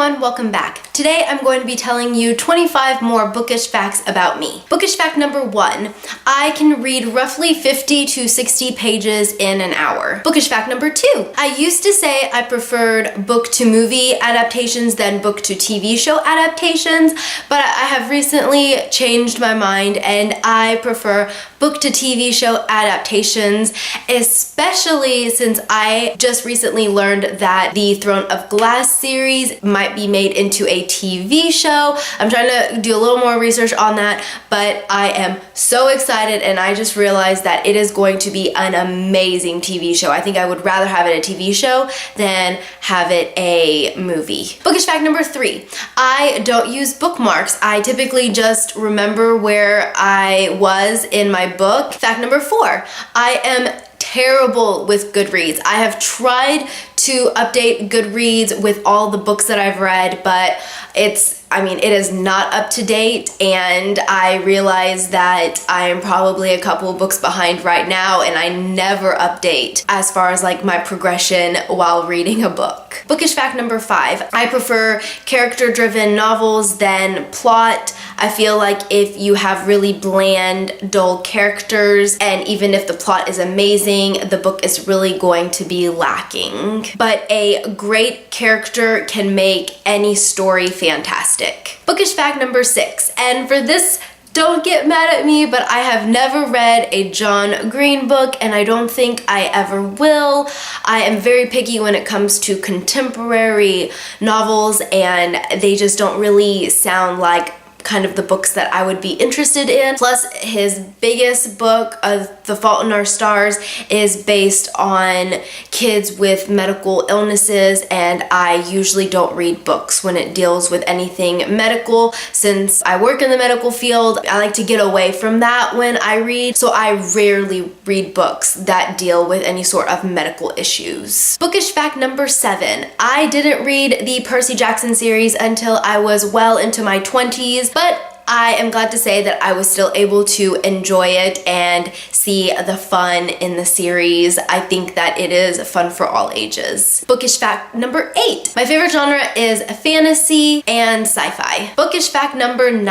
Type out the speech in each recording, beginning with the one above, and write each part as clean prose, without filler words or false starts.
everyone, welcome back. Today I'm going to be telling you 25 more bookish facts about me. Bookish fact number 1, I can read roughly 50 to 60 pages in an hour. Bookish fact number 2, I used to say I preferred book to movie adaptations than book to TV show adaptations, but I have recently changed my mind and I prefer book to TV show adaptations, especially since I just recently learned that the Throne of Glass series might be made into a TV show. I'm trying to do a little more research on that, but I am so excited and I just realized that it is going to be an amazing TV show. I think I would rather have it a TV show than have it a movie. Bookish fact number 3, I don't use bookmarks. I typically just remember where I was in my book. Fact number 4, I am terrible with Goodreads. I have tried to update Goodreads with all the books that I've read, but it is not up to date, and I realize that I am probably a couple of books behind right now, and I never update as far as like my progression while reading a book. Bookish fact number 5, I prefer character-driven novels than plot. I feel like if you have really bland, dull characters, and even if the plot is amazing, the book is really going to be lacking. But a great character can make any story fantastic. Bookish fact number 6, and for this, don't get mad at me, but I have never read a John Green book, and I don't think I ever will. I am very picky when it comes to contemporary novels, and they just don't really sound like kind of the books that I would be interested in. Plus, his biggest book, The Fault in Our Stars, is based on kids with medical illnesses, and I usually don't read books when it deals with anything medical. Since I work in the medical field, I like to get away from that when I read, so I rarely read books that deal with any sort of medical issues. Bookish fact number 7, I didn't read the Percy Jackson series until I was well into my 20s, but I am glad to say that I was still able to enjoy it and see the fun in the series. I think that it is fun for all ages. Bookish fact number 8, my favorite genre is fantasy and sci-fi. Bookish fact number 9,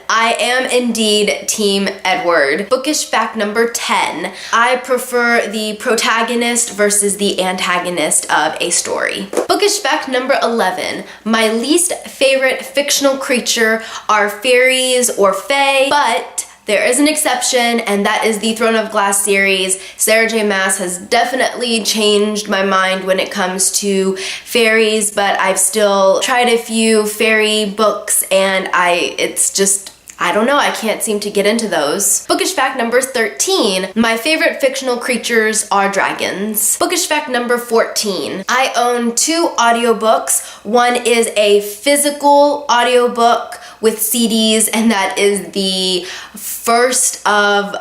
I am indeed Team Edward. Bookish fact number 10, I prefer the protagonist versus the antagonist of a story. Bookish fact number 11, my least favorite fictional creature are fairies or fae, but there is an exception, and that is the Throne of Glass series. Sarah J. Maas has definitely changed my mind when it comes to fairies, but I've still tried a few fairy books, and I don't know, I can't seem to get into those. Bookish fact number 13, my favorite fictional creatures are dragons. Bookish fact number 14, I own 2 audiobooks. One is a physical audiobook with CDs, and that is the first of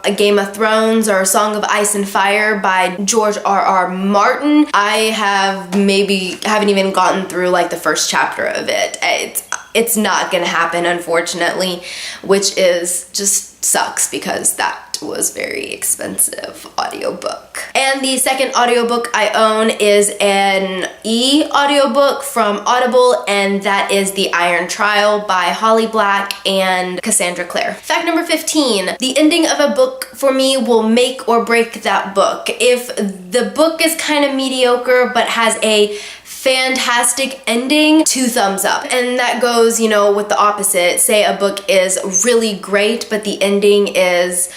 A Game of Thrones or A Song of Ice and Fire by George R.R. Martin. I haven't even gotten through like the first chapter of it. It's not gonna happen, unfortunately, which is just sucks because that was very expensive audiobook. And the second audiobook I own is an e-audiobook from Audible, and that is The Iron Trial by Holly Black and Cassandra Clare. Fact number 15, the ending of a book for me will make or break that book. If the book is kind of mediocre but has a fantastic ending, 2 thumbs up. And that goes, with the opposite. Say a book is really great, but the ending is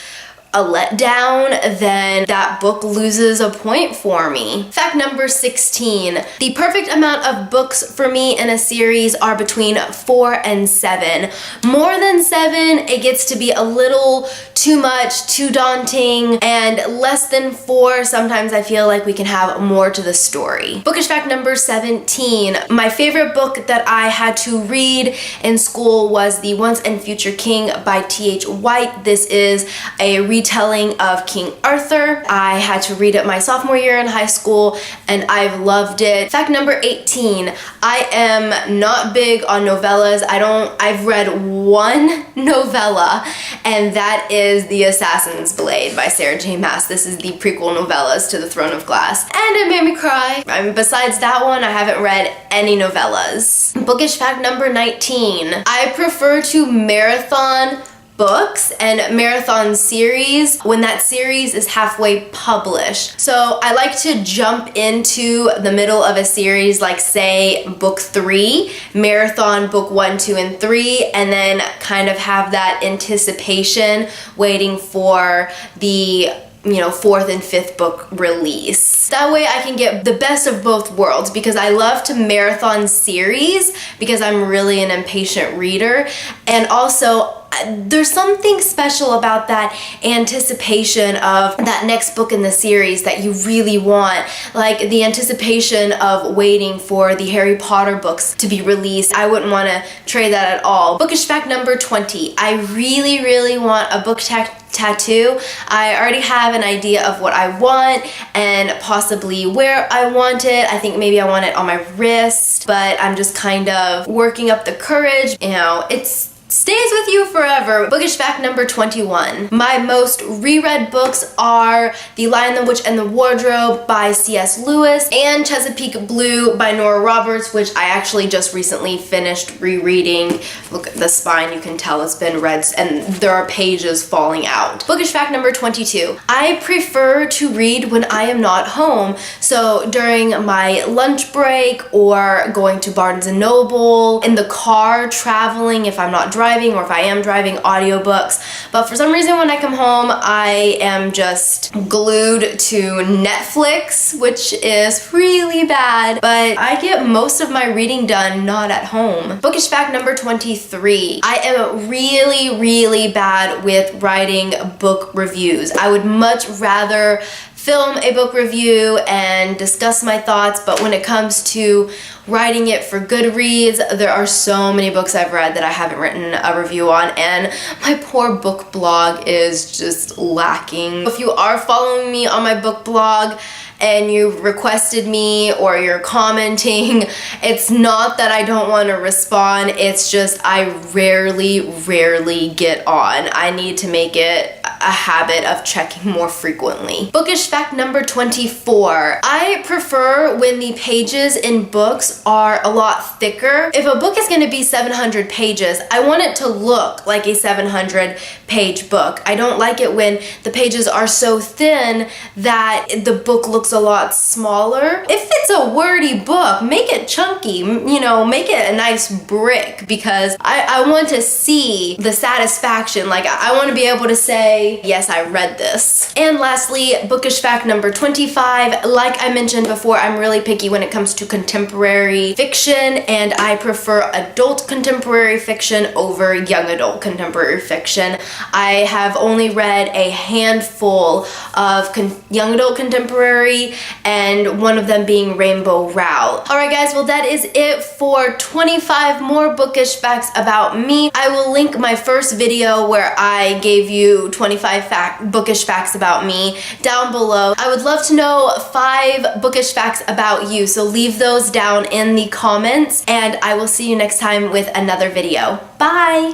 a letdown, then that book loses a point for me. Fact number 16, the perfect amount of books for me in a series are between 4 and 7. More than 7, it gets to be a little too much, too daunting, and less than 4, sometimes I feel like we can have more to the story. Bookish fact number 17, my favorite book that I had to read in school was The Once and Future King by T.H. White. This is a reading retelling of King Arthur. I had to read it my sophomore year in high school and I've loved it. Fact number 18, I am not big on novellas. I've read one novella, and that is The Assassin's Blade by Sarah J. Maas. This is the prequel novellas to The Throne of Glass, and it made me cry. Besides that one, I haven't read any novellas. Bookish fact number 19, I prefer to marathon books and marathon series when that series is halfway published. So I like to jump into the middle of a series, like say book 3, marathon book 1, 2, and 3, and then kind of have that anticipation waiting for the 4th and 5th book release. That way I can get the best of both worlds, because I love to marathon series because I'm really an impatient reader, and also there's something special about that anticipation of that next book in the series that you really want, like the anticipation of waiting for the Harry Potter books to be released. I wouldn't want to trade that at all. Bookish fact number 20, I really want a book tattoo. I already have an idea of what I want and possibly where I want it. I think maybe I want it on my wrist, but I'm just kind of working up the courage. It's stays with you forever. Bookish fact number 21. My most reread books are The Lion, the Witch, and the Wardrobe by C.S. Lewis and Chesapeake Blue by Nora Roberts, which I actually just recently finished rereading. Look at the spine, you can tell it's been read and there are pages falling out. Bookish fact number 22. I prefer to read when I am not home. So during my lunch break or going to Barnes & Noble, in the car, traveling if I'm not driving, or if I am driving, audiobooks. But for some reason when I come home, I am just glued to Netflix, which is really bad. But I get most of my reading done not at home. Bookish fact number 23. I am really bad with writing book reviews. I would much rather film a book review and discuss my thoughts, but when it comes to writing it for Goodreads, there are so many books I've read that I haven't written a review on, and my poor book blog is just lacking. If you are following me on my book blog and you've requested me or you're commenting, it's not that I don't want to respond, it's just I rarely get on. I need to make it a habit of checking more frequently. Bookish fact number 24. I prefer when the pages in books are a lot thicker. If a book is going to be 700 pages, I want it to look like a 700-page book. I don't like it when the pages are so thin that the book looks a lot smaller. If it's a wordy book, make it chunky, make it a nice brick, because I want to see the satisfaction. Like, I want to be able to say, yes, I read this. And lastly, bookish fact number 25. Like I mentioned before, I'm really picky when it comes to contemporary fiction, and I prefer adult contemporary fiction over young adult contemporary fiction. I have only read a handful of young adult contemporary, and one of them being Rainbow Rowell. Alright guys, well that is it for 25 more bookish facts about me. I will link my first video where I gave you 25 bookish facts about me down below. I would love to know 5 bookish facts about you, so leave those down in the comments, and I will see you next time with another video. Bye!